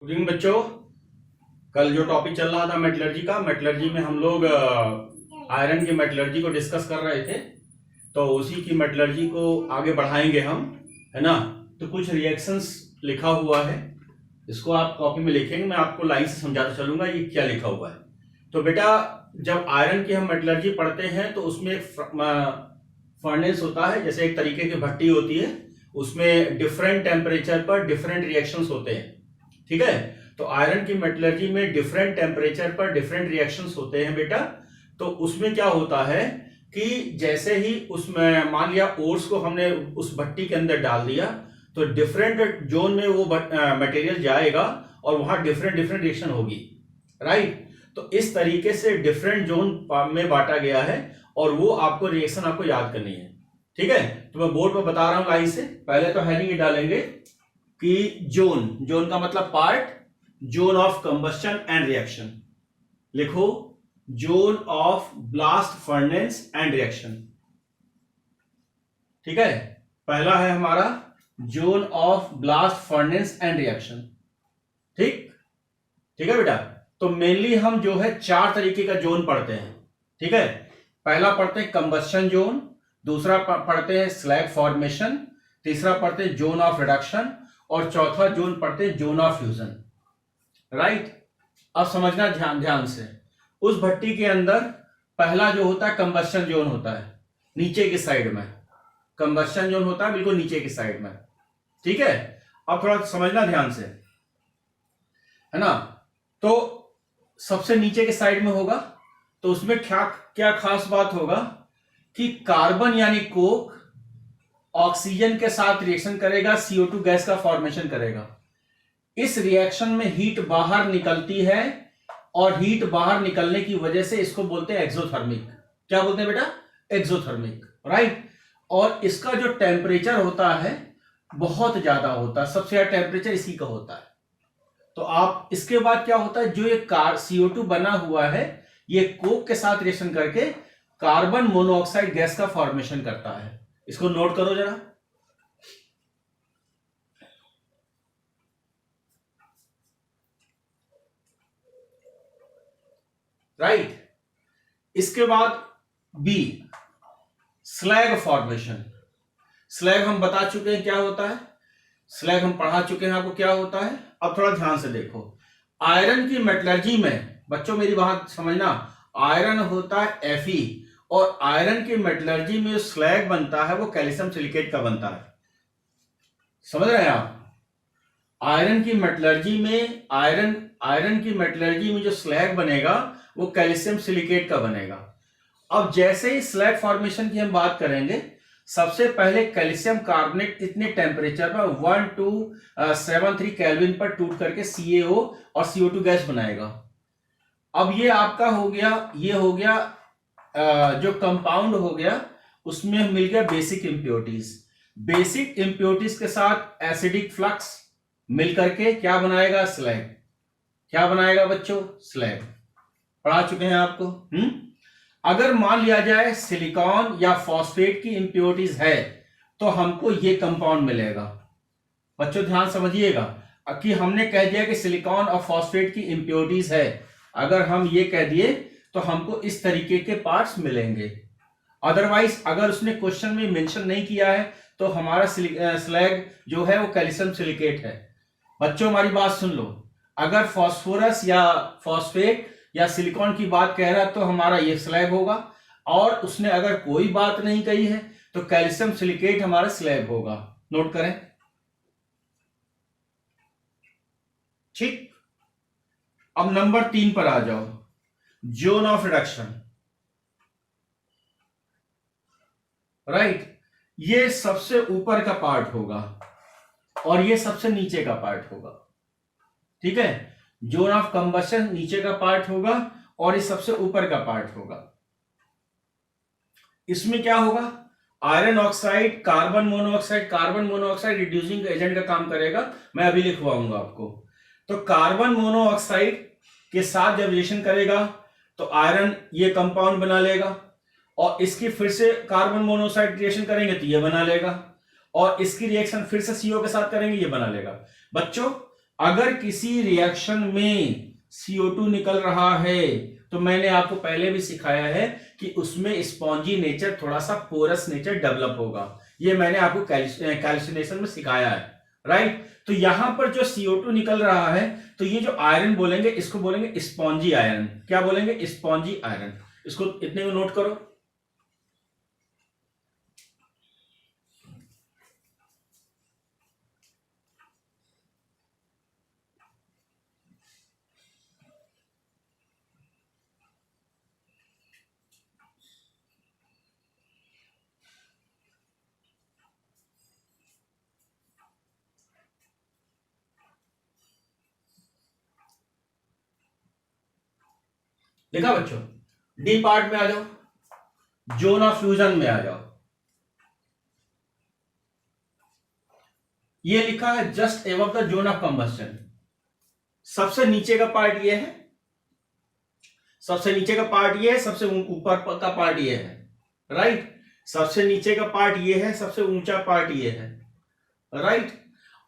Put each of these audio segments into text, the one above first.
Good evening बच्चों। कल जो टॉपिक चल रहा था मेटलर्जी का, मेटलर्जी में हम लोग आयरन की मेटलर्जी को डिस्कस कर रहे थे, तो उसी की मेटलर्जी को आगे बढ़ाएंगे हम, है ना। तो कुछ रिएक्शंस लिखा हुआ है, इसको आप कॉपी में लिखेंगे, मैं आपको लाइन से समझाता चलूंगा ये क्या लिखा हुआ है। तो बेटा, जब आयरन की हम मेटलर्जी पढ़ते हैं तो उसमें फर्नेस होता है, जैसे एक तरीके की भट्टी होती है, उसमें डिफरेंट टेम्परेचर पर डिफरेंट रिएक्शंस होते हैं, ठीक है। तो आयरन की मेटलर्जी में डिफरेंट टेम्परेचर पर डिफरेंट रिएक्शंस होते हैं बेटा। तो उसमें क्या होता है कि जैसे ही उसमें मान लिया ओर्स को हमने उस भट्टी के अंदर डाल दिया, तो डिफरेंट जोन में वो मटेरियल जाएगा और वहां डिफरेंट डिफरेंट रिएक्शन होगी, राइट। तो इस तरीके से डिफरेंट जोन में बांटा गया है और वो आपको रिएक्शन आपको याद करनी है, ठीक है। तो मैं बोर्ड पर बता रहा हूं लाइन से। पहले तो हेडिंग डालेंगे कि जोन, जोन का मतलब part, zone of combustion and reaction. लिखो zone of blast furnace and reaction, ठीक है। पहला है हमारा zone of blast furnace and reaction, ठीक ठीक है बेटा। तो मेनली हम जो है 4 तरीके का जोन पढ़ते हैं, ठीक है। पहला पढ़ते हैं कंबस्शन जोन, दूसरा पढ़ते हैं स्लैग फॉर्मेशन, तीसरा पढ़ते हैं जोन ऑफ रिडक्शन और चौथा जोन पढ़ते हैं जोन ऑफ फ्यूजन, राइट। अब समझना ध्यान ध्यान से। उस भट्टी के अंदर पहला जो होता है कंबस्शन जोन होता है, नीचे की साइड में कंबस्शन जोन होता है, बिल्कुल नीचे की साइड में, ठीक है। अब थोड़ा समझना ध्यान से, है ना। तो सबसे नीचे के साइड में होगा, तो उसमें क्या क्या खास बात होगा कि कार्बन यानी कोक ऑक्सीजन के साथ रिएक्शन करेगा, CO2 गैस का फॉर्मेशन करेगा। इस रिएक्शन में हीट बाहर निकलती है और हीट बाहर निकलने की वजह से इसको बोलते हैं एक्सोथर्मिक। क्या बोलते हैं बेटा? Exothermic, right. और इसका जो टेम्परेचर होता है बहुत ज्यादा होता है, सबसे ज्यादा टेम्परेचर इसी का होता है। तो आप इसके बाद क्या होता है, जो ये CO2 बना हुआ है ये कोक के साथ रिएक्शन करके कार्बन मोनोऑक्साइड गैस का फॉर्मेशन करता है। इसको नोट करो जरा। राइट। इसके बाद बी, स्लैग फॉर्मेशन। स्लैग हम बता चुके हैं क्या होता है, स्लैग हम पढ़ा चुके हैं आपको क्या होता है। अब थोड़ा ध्यान से देखो, आयरन की मेटलर्जी में बच्चों मेरी बात समझना, आयरन होता है Fe और आयरन की मेटलर्जी में जो स्लैग बनता है वो कैल्शियम सिलिकेट का बनता है। समझ रहे हैं आप? आयरन की मेटलर्जी में आयरन की मेटलर्जी में जो स्लैग बनेगा वो कैल्शियम सिलिकेट का बनेगा। अब जैसे ही स्लैग फॉर्मेशन की हम बात करेंगे, सबसे पहले कैल्शियम कार्बोनेट इतने टेम्परेचर पर 1273 केल्विन पर टूट करके CaO और CO2 गैस बनाएगा। अब ये आपका हो गया, ये हो गया जो कंपाउंड हो गया, उसमें मिल गया बेसिक इंप्योरिटीज। बेसिक इंप्योरिटीज के साथ एसिडिक फ्लक्स मिल करके क्या बनाएगा? स्लैग। क्या बनाएगा बच्चों? स्लैग। पढ़ा चुके हैं आपको। अगर मान लिया जाए सिलिकॉन या फॉस्फेट की इंप्योरिटीज है तो हमको ये कंपाउंड मिलेगा। बच्चों ध्यान समझिएगा कि हमने कह दिया कि सिलिकॉन और फॉस्फेट की इंप्योरिटीज है, अगर हम ये कह दिए तो हमको इस तरीके के पार्ट्स मिलेंगे। अदरवाइज अगर उसने क्वेश्चन में मेंशन नहीं किया है तो हमारा स्लैग जो है वो कैल्शियम सिलिकेट है। बच्चों हमारी बात सुन लो, अगर फॉस्फोरस या फॉस्फेट या सिलिकॉन की बात कह रहा है तो हमारा ये स्लैग होगा, और उसने अगर कोई बात नहीं कही है तो कैल्शियम सिलिकेट हमारा स्लैग होगा। नोट करें, ठीक। अब नंबर 3 पर आ जाओ, जोन ऑफ रिडक्शन, राइट। ये सबसे ऊपर का पार्ट होगा और ये सबसे नीचे का पार्ट होगा, ठीक है। जोन ऑफ कंबशन नीचे का पार्ट होगा और ये सबसे ऊपर का पार्ट होगा। इसमें क्या होगा? Iron oxide carbon monoxide reducing agent का काम करेगा, मैं अभी लिखवाऊंगा आपको। तो कार्बन मोनोऑक्साइड के साथ जब रिएक्शन करेगा तो आयरन ये कंपाउंड बना लेगा, और इसकी फिर से कार्बन मोनोऑक्साइड रिएक्शन करेंगे तो ये बना लेगा, और इसकी रिएक्शन फिर से CO के साथ करेंगे, ये बना लेगा। बच्चों अगर किसी रिएक्शन में CO2 निकल रहा है तो मैंने आपको पहले भी सिखाया है कि उसमें स्पॉन्जी नेचर, थोड़ा सा पोरस नेचर डेवलप होगा। ये मैंने आपको कैल्सिनेशन में सिखाया है, राइट। तो यहां पर जो CO2 निकल रहा है, तो ये जो आयरन बोलेंगे इसको बोलेंगे स्पॉन्जी आयरन। क्या बोलेंगे? Spongy iron. इसको इतने में नोट करो। देखा बच्चों? डी पार्ट में आ जाओ, जोन ऑफ फ्यूजन में आ जाओ। ये लिखा है just above the zone of combustion. सबसे नीचे का पार्ट ये है, सबसे नीचे का पार्ट ये है, सबसे ऊपर का पार्ट ये है, राइट। सबसे नीचे का पार्ट ये है, सबसे ऊंचा पार्ट ये है, राइट।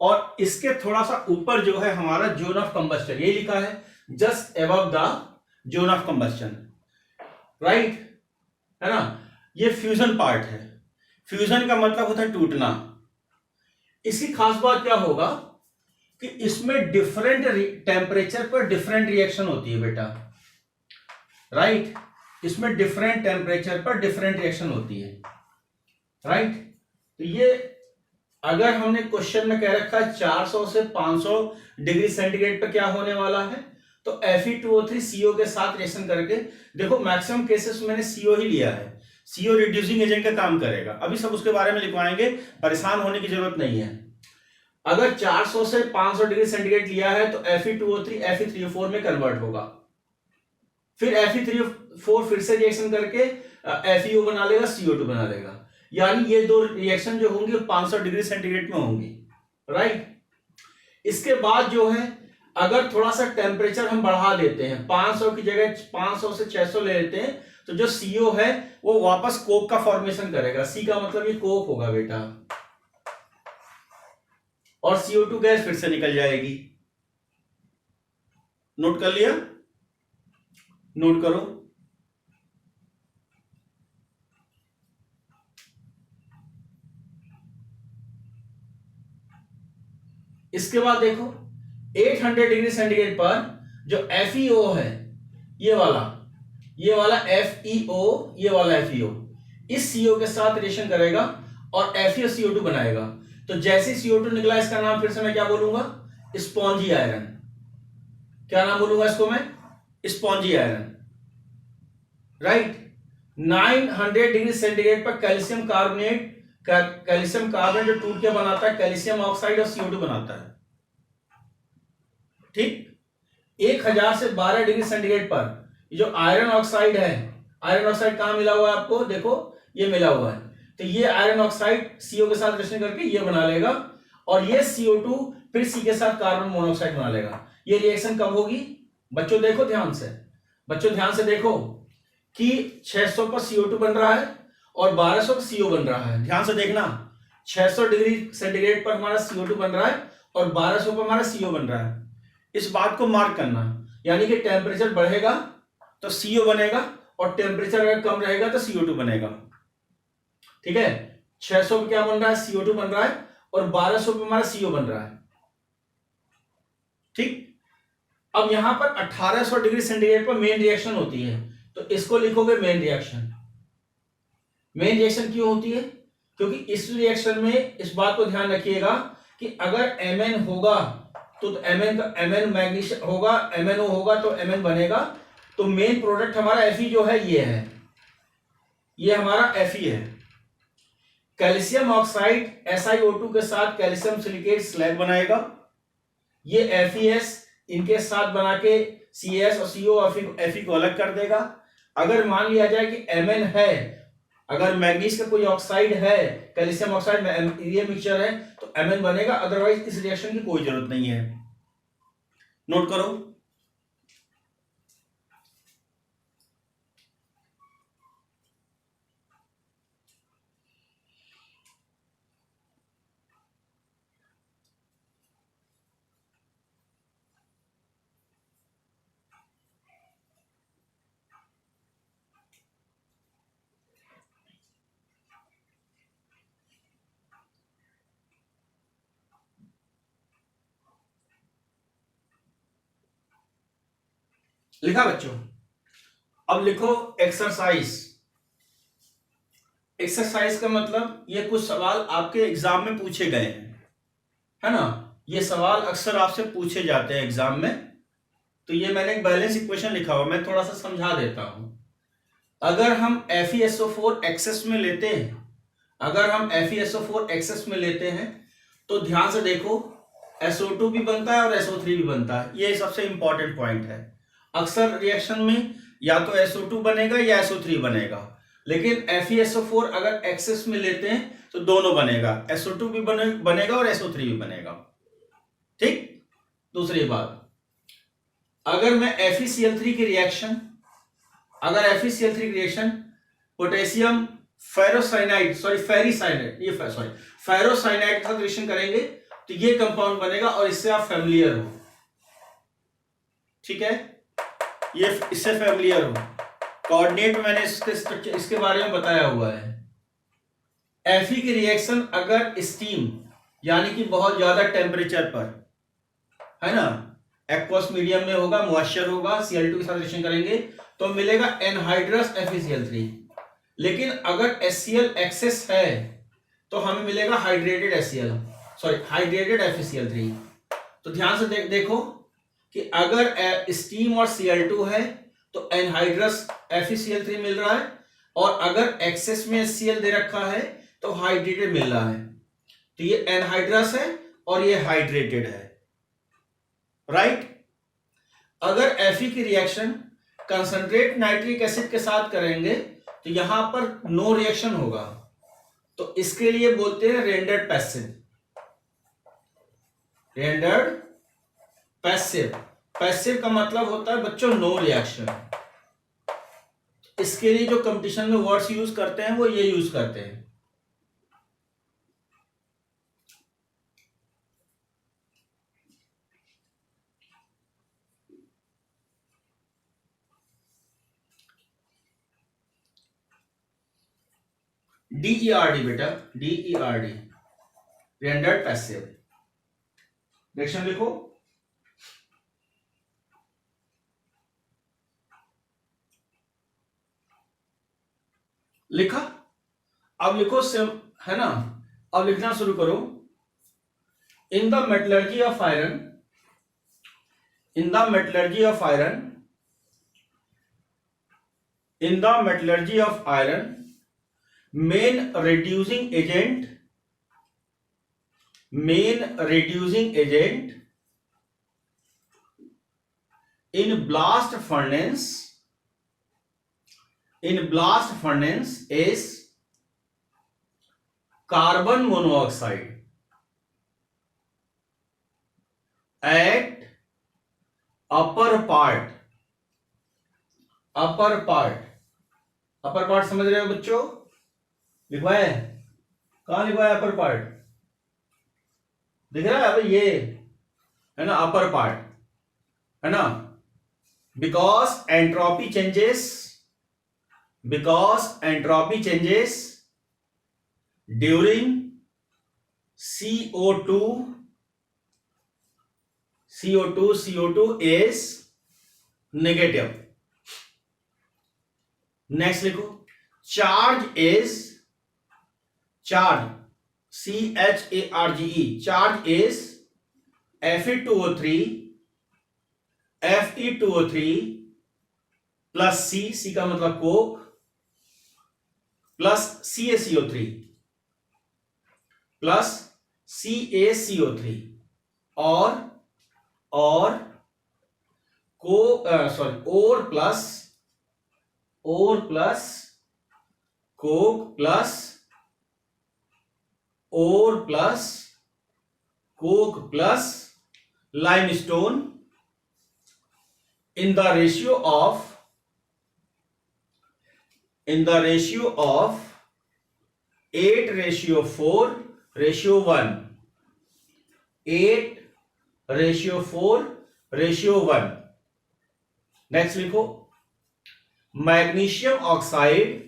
और इसके थोड़ा सा ऊपर जो है हमारा जोन ऑफ कंबस्टन, ये लिखा है just above the zone of combustion, right, है ना। ये फ्यूजन पार्ट है। फ्यूजन का मतलब होता है टूटना। इसकी खास बात क्या होगा कि इसमें डिफरेंट टेम्परेचर पर डिफरेंट रिएक्शन होती है बेटा, राइट। इसमें डिफरेंट टेम्परेचर पर डिफरेंट रिएक्शन होती है, राइट। तो ये अगर हमने क्वेश्चन में कह रखा है 400 से 500 डिग्री सेंटीग्रेड पर क्या होने वाला है, तो Fe2O3 CO के साथ रिएक्शन करके, देखो मैक्सिमम केसेस मैंने CO ही लिया है। CO रिड्यूसिंग एजेंट का काम करेगा, अभी सब उसके बारे में लिखवाएंगे, परेशान होने की जरूरत नहीं है। अगर 400 से 500 डिग्री सेंटीग्रेड लिया है तो Fe2O3 Fe3O4 में कन्वर्ट होगा, फिर Fe3O4 फिर से रिएक्शन करके FeO बना लेगा, CO2 बना लेगा। यानी ये दो रिएक्शन जो होंगी 500 डिग्री सेंटीग्रेड में होंगी, राइट। इसके बाद जो है अगर थोड़ा सा टेम्परेचर हम बढ़ा देते हैं, 500 की जगह 500 से 600 ले लेते हैं, तो जो CO है वो वापस कोक का फॉर्मेशन करेगा। C का मतलब ये कोक होगा बेटा, और CO2 गैस फिर से निकल जाएगी। नोट कर लिया? नोट करो। इसके बाद देखो 800 डिग्री सेंटीग्रेड पर जो FeO है, ये वाला FeO, ये वाला FeO इस CO के साथ रिएक्शन करेगा और FeO CO2 बनाएगा। तो जैसे CO2 निकला, इसका नाम फिर से मैं क्या बोलूंगा? Spongy iron. क्या नाम बोलूंगा इसको मैं? Spongy iron, right. 900 degree centigrade पर कैल्शियम कार्बोनेट जो टूट के बनाता है कैल्शियम ऑक्साइड और CO2 बनाता है, ठीक। 1000 से 12 डिग्री सेंटीग्रेड पर जो आयरन ऑक्साइड है, आयरन ऑक्साइड कहां मिला हुआ है आपको? देखो ये मिला हुआ है। तो ये आयरन ऑक्साइड CO के साथ रिएक्शन करके ये बना लेगा, और ये CO2 फिर C के साथ कार्बन मोनोऑक्साइड बना लेगा। ये रिएक्शन कब होगी बच्चों? देखो ध्यान से, बच्चों ध्यान से देखो कि 600 पर CO2 बन रहा है और 1200 पर CO बन रहा है। ध्यान से देखना, 600 डिग्री सेंटीग्रेड पर हमारा CO2 बन रहा है और 1200 पर हमारा CO बन रहा है। इस बात को मार्क करना, यानी कि टेम्परेचर बढ़ेगा तो CO बनेगा और टेम्परेचर अगर कम रहेगा तो CO2 बनेगा, ठीक है। 600 पे क्या बन रहा है? CO2 बन रहा है, और 1200 पे हमारा CO बन रहा है, ठीक। अब यहां पर 1800 डिग्री सेंटीग्रेड पर मेन रिएक्शन होती है, तो इसको लिखोगे मेन रिएक्शन। मेन रिएक्शन क्यों होती है? क्योंकि इस रिएक्शन में इस बात को ध्यान रखिएगा कि अगर Mn होगा तो Mn मैग्नीशियम होगा, MnO होगा तो Mn बनेगा। तो मेन प्रोडक्ट हमारा Fe जो है ये है, ये हमारा Fe है। कैल्शियम ऑक्साइड SiO2 के साथ कैल्शियम सिलिकेट स्लैग बनाएगा, ये FeS इनके साथ बना के CS और CO और Fe को अलग कर देगा। अगर मान लिया जाए कि Mn है, अगर मैग्नीज का कोई ऑक्साइड है, कैल्शियम ऑक्साइड में ये मिक्सचर है, तो Mn बनेगा, अदरवाइज इस रिएक्शन की कोई जरूरत नहीं है। नोट करो। लिखा बच्चों? अब लिखो एक्सरसाइज। एक्सरसाइज का मतलब ये कुछ सवाल आपके एग्जाम में पूछे गए हैं, है ना? ये सवाल अक्सर आपसे पूछे जाते हैं एग्जाम में। तो ये मैंने एक बैलेंस इक्वेशन लिखा हुआ, मैं थोड़ा सा समझा देता हूं। अगर हम FeSO4 एक्सेस में लेते हैं, अगर हम FeSO4 एक्सेस में लेते हैं तो ध्यान से देखो, SO2 भी बनता है और SO3 भी बनता है। ये सबसे इंपॉर्टेंट पॉइंट है। अक्सर रिएक्शन में या तो SO2 बनेगा या SO3 बनेगा, लेकिन FeSO4 अगर एक्सेस में लेते हैं तो दोनों बनेगा, SO2 भी बनेगा और SO3 भी बनेगा। ठीक। दूसरी बात, अगर मैं FeCl3 की रिएक्शन, अगर FeCl3 की reaction potassium ferrocyanide ferricyanide ferrocyanide के साथ रिएक्शन करेंगे तो ये कंपाउंड बनेगा और इससे आप फैमिलियर हो। ठीक है, ये इससे फैमिलियर हो। कोऑर्डिनेट में मैंने इसके बारे में बताया हुआ है। Fe की रिएक्शन अगर स्टीम यानी कि बहुत ज्यादा टेम्परेचर पर, है ना, एक्वस मीडियम में होगा, मॉइस्चर होगा, Cl2 के साथ रिएक्शन करेंगे तो मिलेगा एनहाइड्रस FeCl3। लेकिन अगर HCl एक्सेस है तो हमें मिलेगा हाइड्रेटेड हाइड्रेटेड FeCl3। तो ध्यान से देखो कि अगर स्टीम और Cl2 है तो एनहाइड्रस FeCl3 मिल रहा है, और अगर एक्सेस में HCl दे रखा है तो हाइड्रेटेड मिल रहा है। तो ये एनहाइड्रस है और ये हाइड्रेटेड है, राइट। अगर Fe की रिएक्शन कंसंट्रेट नाइट्रिक एसिड के साथ करेंगे तो यहां पर नो रिएक्शन होगा, तो इसके लिए बोलते हैं rendered passive. Rendered passive, passive का मतलब होता है बच्चों नो रिएक्शन। इसके लिए जो कंपटीशन में वर्ड्स यूज करते हैं वो ये यूज करते हैं। DERD बेटा, DERD, रेंडर्ड पैसिव। रिएक्शन लिखो। लिखा? अब लिखो, है ना? अब लिखना शुरू करो। In the metallurgy of iron, in the metallurgy of iron, in the metallurgy of iron, main reducing agent in blast furnace is carbon monoxide at upper part समझ रहे हो बच्चों? लिखवाए? कहां लिखवाया अपर पार्ट? दिख रहा है? अबे ये है ना अपर पार्ट, है ना? Because entropy changes during CO2 is negative. Next लिखो, charge CHARGE, charge is Fe2O3 plus C का मतलब कोक, प्लस CaCO3 और plus coke plus limestone in the ratio of 8:4:1, 8:4:1। Next लिखो, magnesium oxide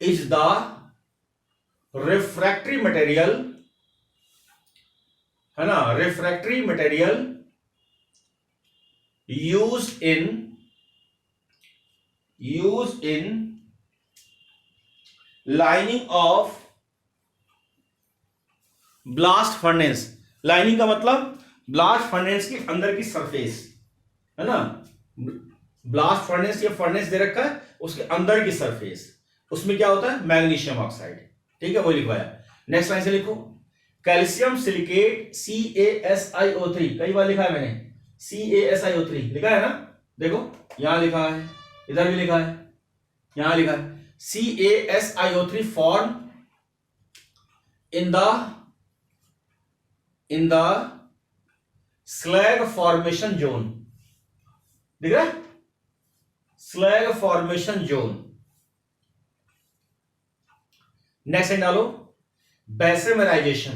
is the refractory material, है ना, refractory material used in lining of blast furnace. Lining का मतलब blast furnace के अंदर की सरफेस है ना। ब्लास्ट फर्नेस या फर्नेस दे रखा है, उसके अंदर की सरफेस, उसमें क्या होता है, मैग्नीशियम ऑक्साइड। ठीक है, वो लिखवाया। नेक्स्ट लाइन से लिखो, कैल्शियम सिलिकेट CaSiO3। कई बार लिखा है मैंने, CaSiO3 लिखा है ना, देखो यहां लिखा है, इधर भी लिखा है, यहां लिखा है CaSiO3 form in the slag formation zone। दिख रहा है, slag formation zone। Next line डालो, बेसेमराइजेशन।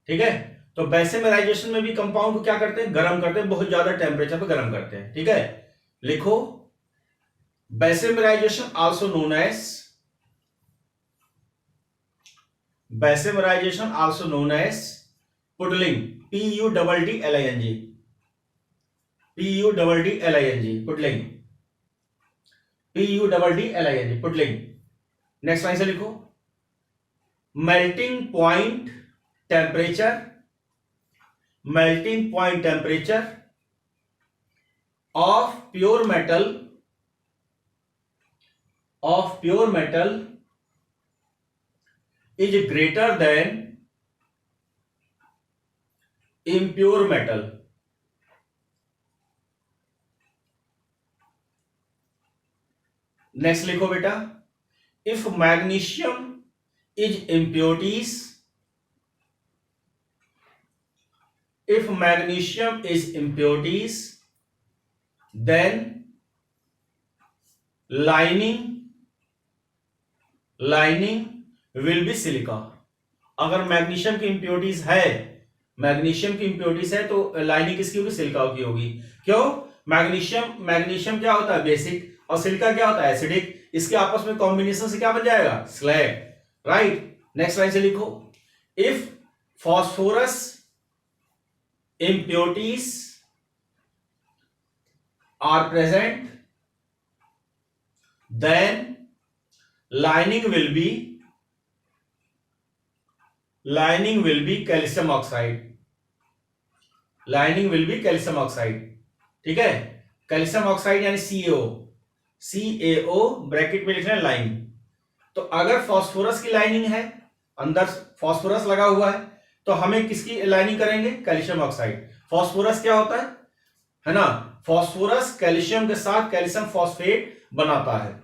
ठीक है, तो बेसेमराइजेशन में भी कंपाउंड को क्या करते हैं, गर्म करते हैं, बहुत ज्यादा टेम्परेचर पे गर्म करते हैं। ठीक है, लिखो, bessemerization also known as puddling, puddling. Next line से लिखो, melting point temperature of pure metal is greater than impure metal। Next लिखो बेटा, if magnesium is impurities then lining will be silica. अगर मैग्नीशियम की इंप्योरिटीज है तो lining किसकी होगी, सिलिका की होगी। क्यों, मैग्नीशियम क्या होता है, बेसिक, और सिलिका क्या होता है, एसिडिक। इसके आपस में कॉम्बिनेशन से क्या बन जाएगा, स्लैग। राइट, नेक्स्ट लाइन से लिखो, if phosphorus impurities are present then lining will be calcium oxide। ठीक है, कैल्शियम ऑक्साइड यानी CaO ब्रैकेट में लिखना है लाइन। तो अगर फास्फोरस की लाइनिंग है, अंदर फास्फोरस लगा हुआ है, तो हमें किसकी लाइनिंग करेंगे, कैल्शियम ऑक्साइड। फास्फोरस क्या होता है ना, फास्फोरस कैल्शियम के साथ कैल्शियम फॉस्फेट बनाता है।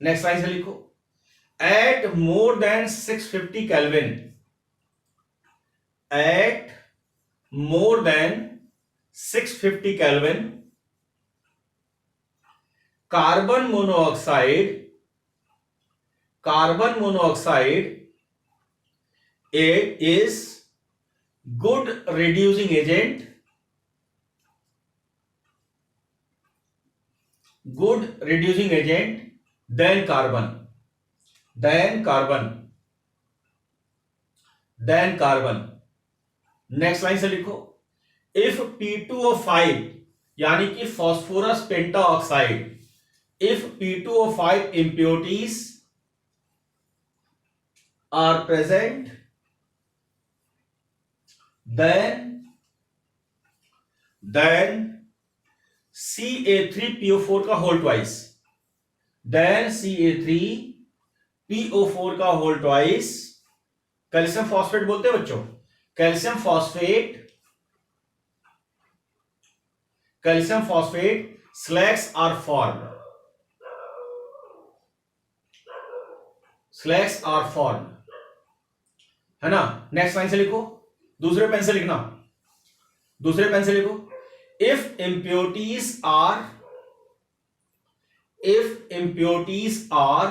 नेक्स्ट लाइन से लिखो, at more than 650 kelvin carbon monoxide is good reducing agent than carbon। Next line से लिखो, इफ P2O5 यानी कि phosphorus penta oxide, if P2O5 impurities are present then CA3PO4 का होल ट्वाइस, कैल्शियम फॉस्फेट बोलते हैं बच्चों, calcium phosphate slags are form, है ना। नेक्स्ट लाइन से लिखो, दूसरे पेन से लिखो, if impurities are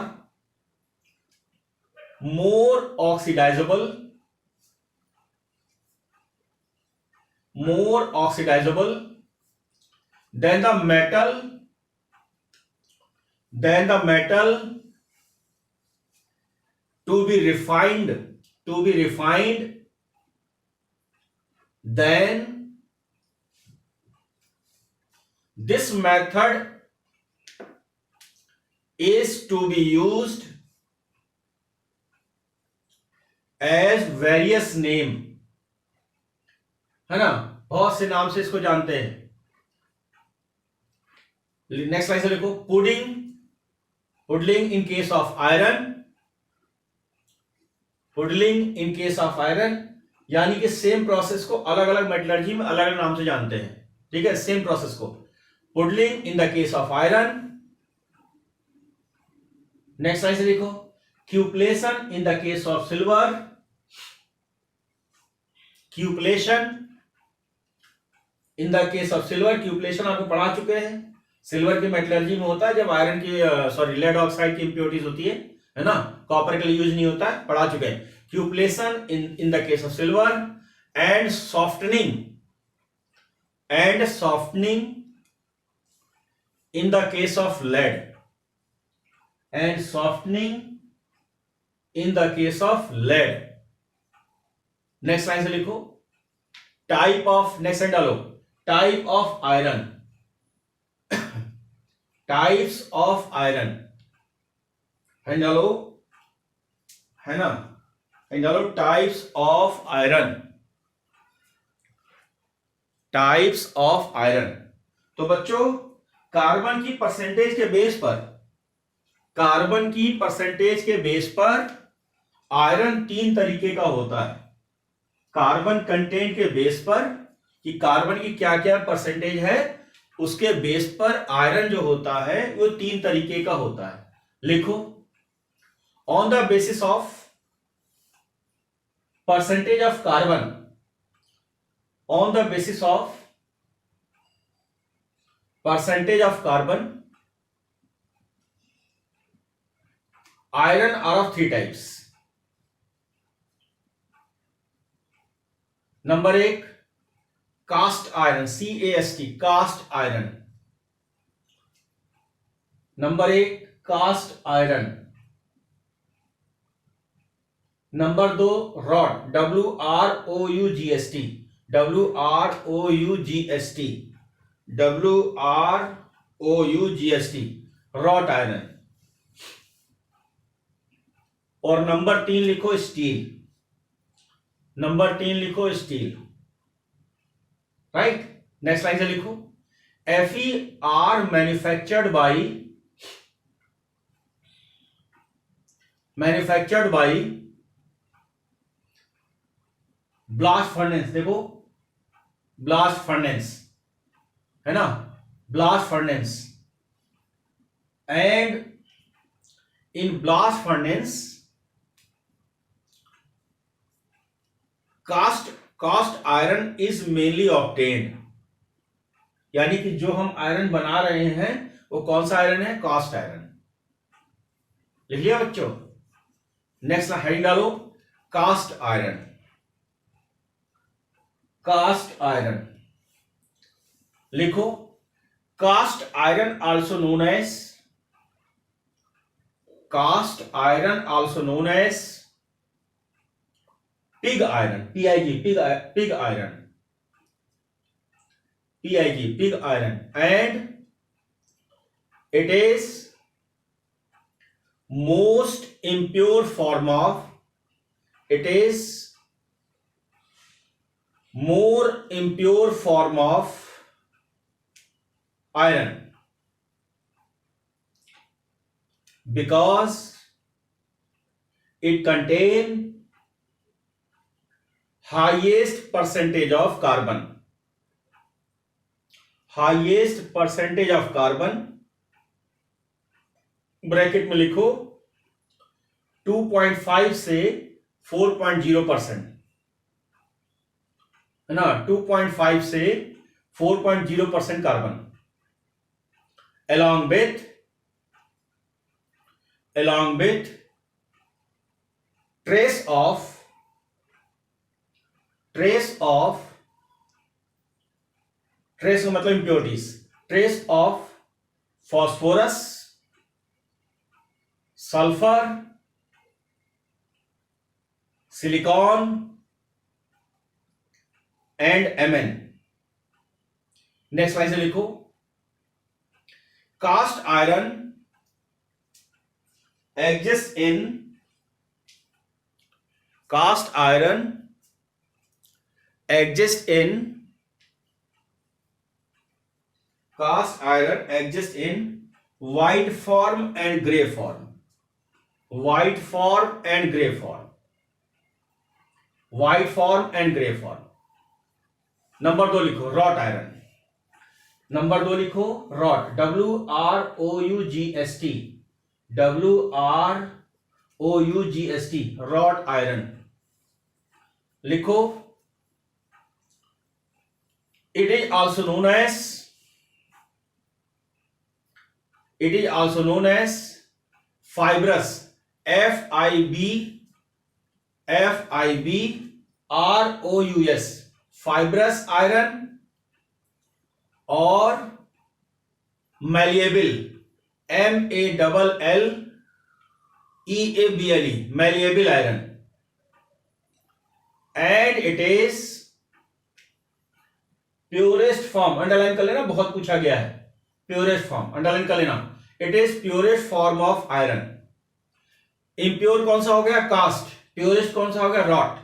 more oxidizable than the metal to be refined then this method is to be used as various name, है ना, बहुत से नाम से इसको जानते हैं। नेक्स्ट लाइन से लिखो, puddling in case of iron, puddling in case of iron, यानी कि सेम प्रोसेस को अलग अलग मेटलर्जी में अलग अलग नाम से जानते हैं, ठीक है, सेम प्रोसेस को। Puddling in the case of iron. Next line से लिखो, cupellation in the case of silver, cupellation in the case of silver. Cupellation आपको पढ़ा चुके हैं, सिल्वर की मेटलर्जी में होता है जब आयरन की लेड ऑक्साइड की इंप्योरिटीज होती है ना, कॉपर के लिए यूज नहीं होता है, पढ़ा चुके हैं। Cupellation in the case of silver and softening in the case of lead, and softening in the case of lead. Next line से लिखो, टाइप ऑफ, नेक्स्ट लाइन डालो, type of iron, types of iron, है डालो, है ना, है डालो, types of iron, types of iron. तो बच्चों, कार्बन की परसेंटेज के बेस पर, कार्बन की परसेंटेज के बेस पर आयरन 3 तरीके का होता है। कार्बन कंटेंट के बेस पर कि कार्बन की क्या क्या परसेंटेज है, उसके बेस पर आयरन जो होता है वो 3 तरीके का होता है। लिखो, on the basis of percentage of carbon, on the basis of percentage of carbon, iron are of 3 types. Number 1, cast iron, CAST, cast iron. Number 1, cast iron. Number 2, wrought, WROUGST, WROUGST, WROUGST, wrought iron. और number 3 लिखो, steel, number 3 लिखो, steel, right. Next line से लिखो, Fe are manufactured by blast furnace. देखो, blast furnace, है ना, blast furnace, and in blast furnace cast iron is mainly obtained, यानी कि जो हम आयरन बना रहे हैं वो कौन सा आयरन है, कास्ट आयरन। लिख लिया बच्चों। नेक्स्ट हेडिंग डालो, कास्ट आयरन, कास्ट आयरन। लिखो, cast iron also known as, cast iron also known as pig iron, PIG, pig iron, PIG, pig iron, and it is most impure form of, it is more impure form of iron because it contain highest percentage of carbon, highest percentage of carbon, bracket में लिखो 2.5 से 4.0%, है ना, 2.5 से 4.0% carbon, along with trace of का मतलब impurities, trace of phosphorus, sulphur, silicon, and Mn। Next line से लिखो, cast iron exist in, cast iron exist in, cast iron exist in white form and grey form, white form and grey form, white form and grey form. Number 2 लिखो, wrought iron. Number 2 लिखो, wrought, WROUGST, WROUGST, wrought iron लिखो। It is also known as, it is also known as fibrous, FIBROUS, fibrous iron, और malleable, MALLEABLE, malleable iron. And it is purest form, underline कर लेना, बहुत पूछा गया है, purest form underline कर लेना, it is purest form of iron. Impure कौन सा हो गया, कास्ट, प्योरेस्ट कौन सा हो गया, wrought,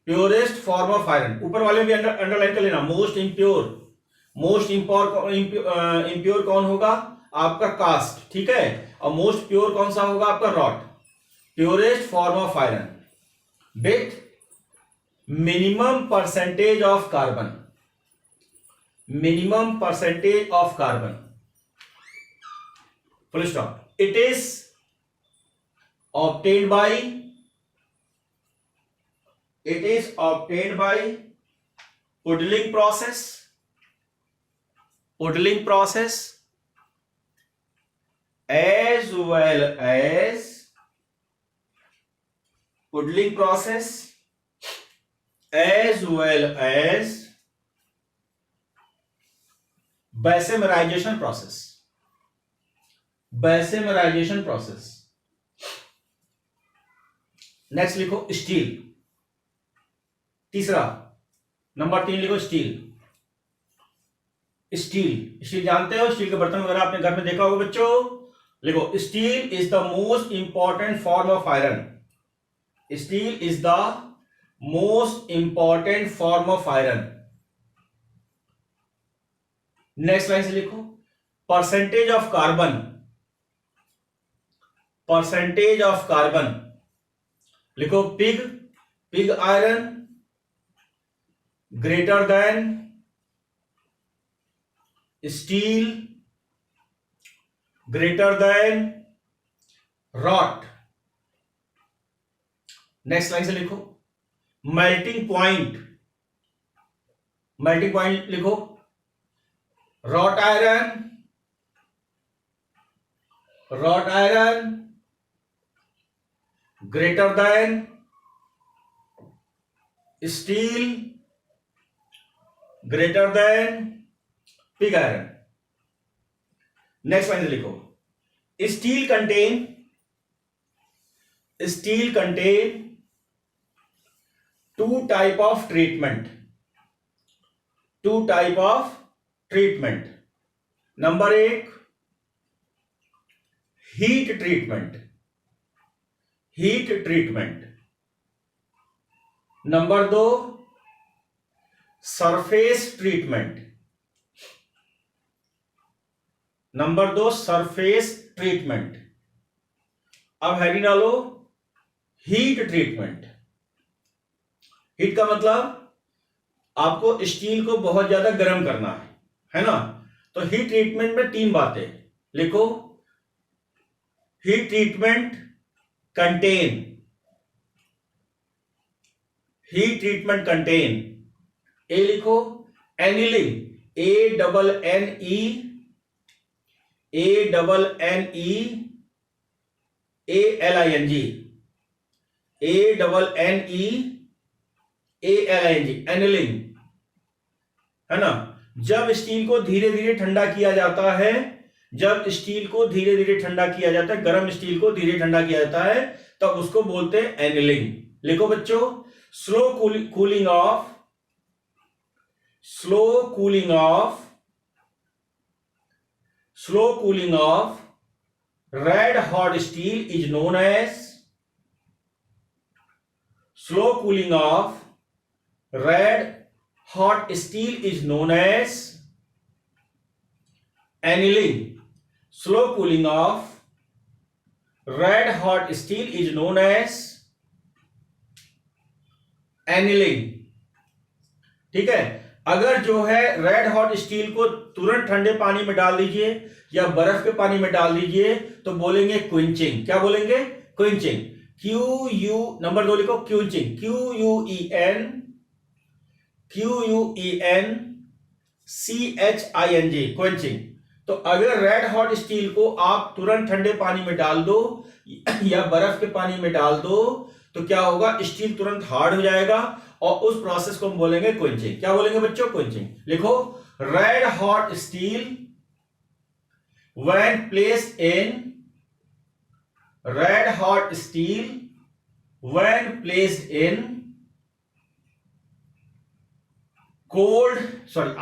purest form of iron. ऊपर वाले भी अंडरलाइन कर लेना, मोस्ट इंप्योर, मोस्ट इंप्योर कौन होगा आपका, कास्ट, ठीक है, और मोस्ट प्योर कौन सा होगा आपका, wrought, purest form of iron with minimum percentage of carbon, minimum percentage of carbon, full stop. It is obtained by, it is obtained by Pudling process, Pudling process, as well as Pudling process, as well as Basemerization process, Basemerization process। Next लिखो, steel, तीसरा, number 3 लिखो, steel. Steel, steel जानते हो, steel के बर्तन वगैरह आपने घर में देखा होगा बच्चों। लिखो, steel is the most important form of iron, steel is the most important form of iron. Next line से लिखो, percentage of carbon, percentage of carbon लिखो, pig, pig iron greater than steel greater than wrought. Next line से लिखो, melting point, melting point लिखो, wrought iron, wrought iron greater than steel greater than pig iron। Next line लिखो, steel contain two type of treatment, to type of treatment. Number 1 heat treatment, heat treatment. Number 2 surface treatment, number 2 surface treatment. अब हैडी डालो, heat treatment. Heat का मतलब आपको steel को बहुत ज्यादा गर्म करना है ना, तो हीट ट्रीटमेंट में 3 बातें लिखो, heat treatment contain, heat treatment contain, A लिखो एनिलिंग, ANNE, एनिलिंग, है ना। जब स्टील को धीरे धीरे ठंडा किया जाता है, जब स्टील को धीरे धीरे ठंडा किया जाता है, गर्म स्टील को धीरे ठंडा किया जाता है, तब उसको बोलते हैं एनिलिंग। लिखो बच्चों, slow cooling of, slow cooling of red hot steel is known as slow cooling of red hot steel is known as annealing. Slow cooling of red hot steel is known as annealing. ठीक है, अगर जो है red hot steel को तुरंत ठंडे पानी में डाल दीजिए या बर्फ के पानी में डाल दीजिए तो बोलेंगे क्विंचिंग। क्या बोलेंगे? क्विंचिंग। QU नंबर 2 लिखो, क्विंचिंग, QUENCHING, क्वेंचिंग। तो अगर रेड हॉट स्टील को आप तुरंत ठंडे पानी में डाल दो या बर्फ के पानी में डाल दो तो क्या होगा? स्टील तुरंत हार्ड हो जाएगा और उस प्रोसेस को हम बोलेंगे क्वेंचिंग। क्या बोलेंगे बच्चों? क्वेंचिंग। लिखो, red hot steel when placed in red hot steel when placed in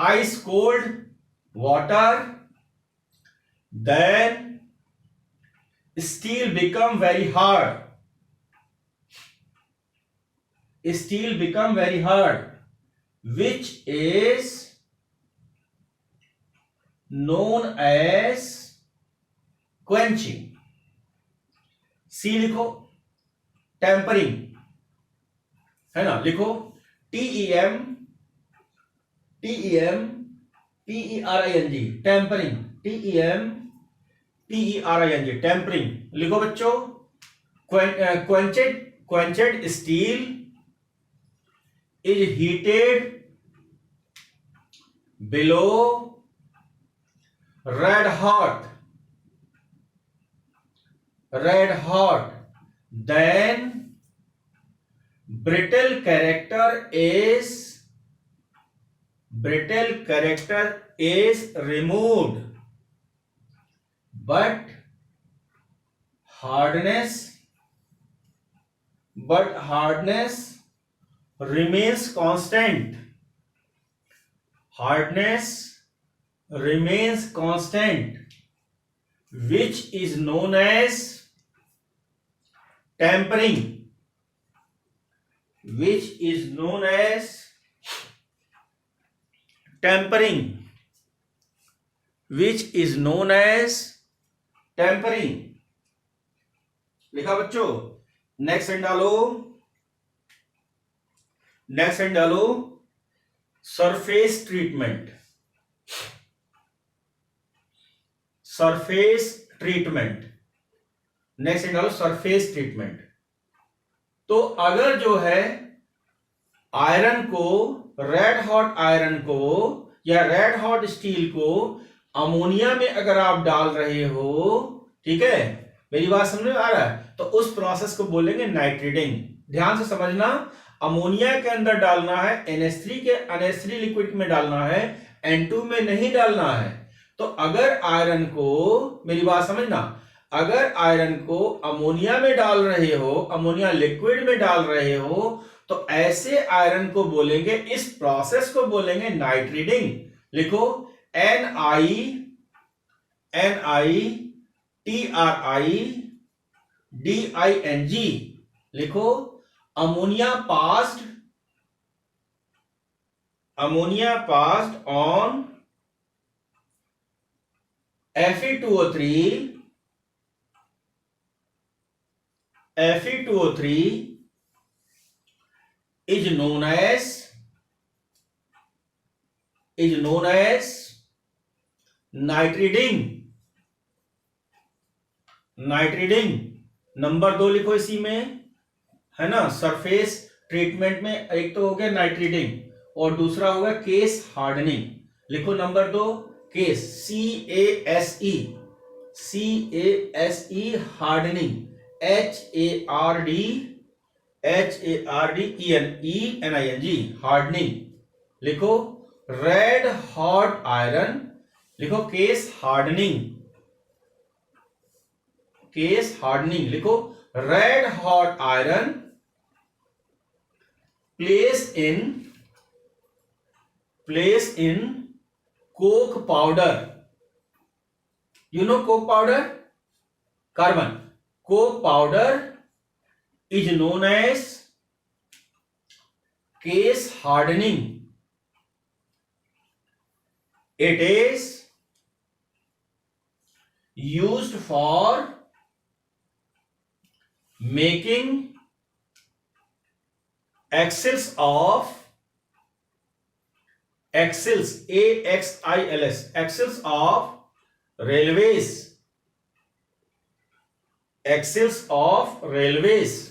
ice cold water, then steel become very hard. Steel become very hard, which is known as quenching. C लिखो, tempering, है ना? लिखो TEM PERING, tempering, TEM PERING, tempering. लिखो बच्चों, quenched steel is heated below red hot, then brittle character is removed, but hardness remains constant. Which is known as tampering. लिखा बच्चों? Next and डालो, surface treatment. Next डालो, surface treatment. तो अगर जो है आयरन को, रेड हॉट आयरन को या रेड हॉट स्टील को अमोनिया में अगर आप डाल रहे हो, ठीक है, मेरी बात समझ में आ रहा है, तो उस प्रोसेस को बोलेंगे नाइट्रेटिंग। ध्यान से समझना, अमोनिया के अंदर डालना है, NH3 लिक्विड में डालना है, N2 में नहीं डालना है। तो अगर आयरन को, मेरी बात समझना, अगर आयरन को अमोनिया में डाल रहे हो, अमोनिया लिक्विड में डाल रहे हो, तो ऐसे आयरन को बोलेंगे, इस प्रोसेस को बोलेंगे नाइट्रेटिंग। लिखो, NITRIDING। लिखो, ammonia passed on Fe2O3 is known as nitrating. Number 2 लिखो इसी में, है ना? सरफेस ट्रीटमेंट में एक तो हो गया नाइट्रेटिंग और दूसरा होगा केस हार्डनिंग। लिखो number 2, case, CASE hardening, HARDENING hardening. लिखो, रेड हॉट आयरन, लिखो केस हार्डनिंग। लिखो, red hot iron placed in place in coke powder. You know coke powder? Carbon. Coke powder is known as case hardening. It is used for making axles, axles of railways. Axles of railways.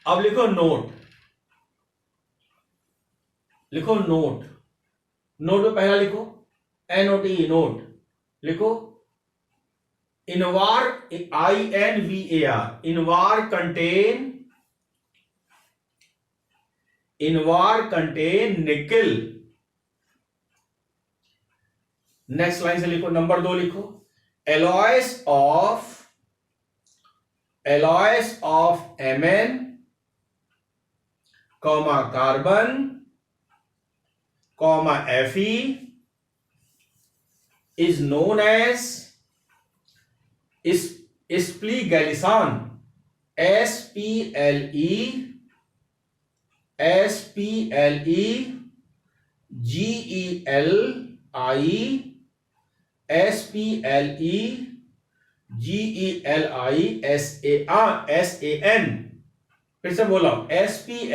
अब लिखो note, लिखो note, note में पहला लिखो NOT, note लिखो Invar, INVAR, Invar contain निकल। Next line से लिखो, नंबर 2 लिखो Alois of Mn, carbon, Fe is known as Splegalicon, SPLEGELISAN। फिर से बोला SPLEGELISAN,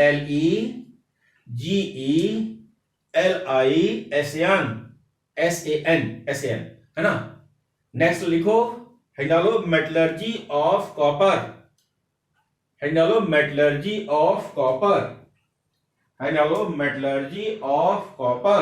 है ना। नेक्स्ट लिखो हिंडालो मेटलर्जी ऑफ कॉपर, हिंडालो मेटलर्जी ऑफ कॉपर, हिंडालो मेटलर्जी ऑफ कॉपर।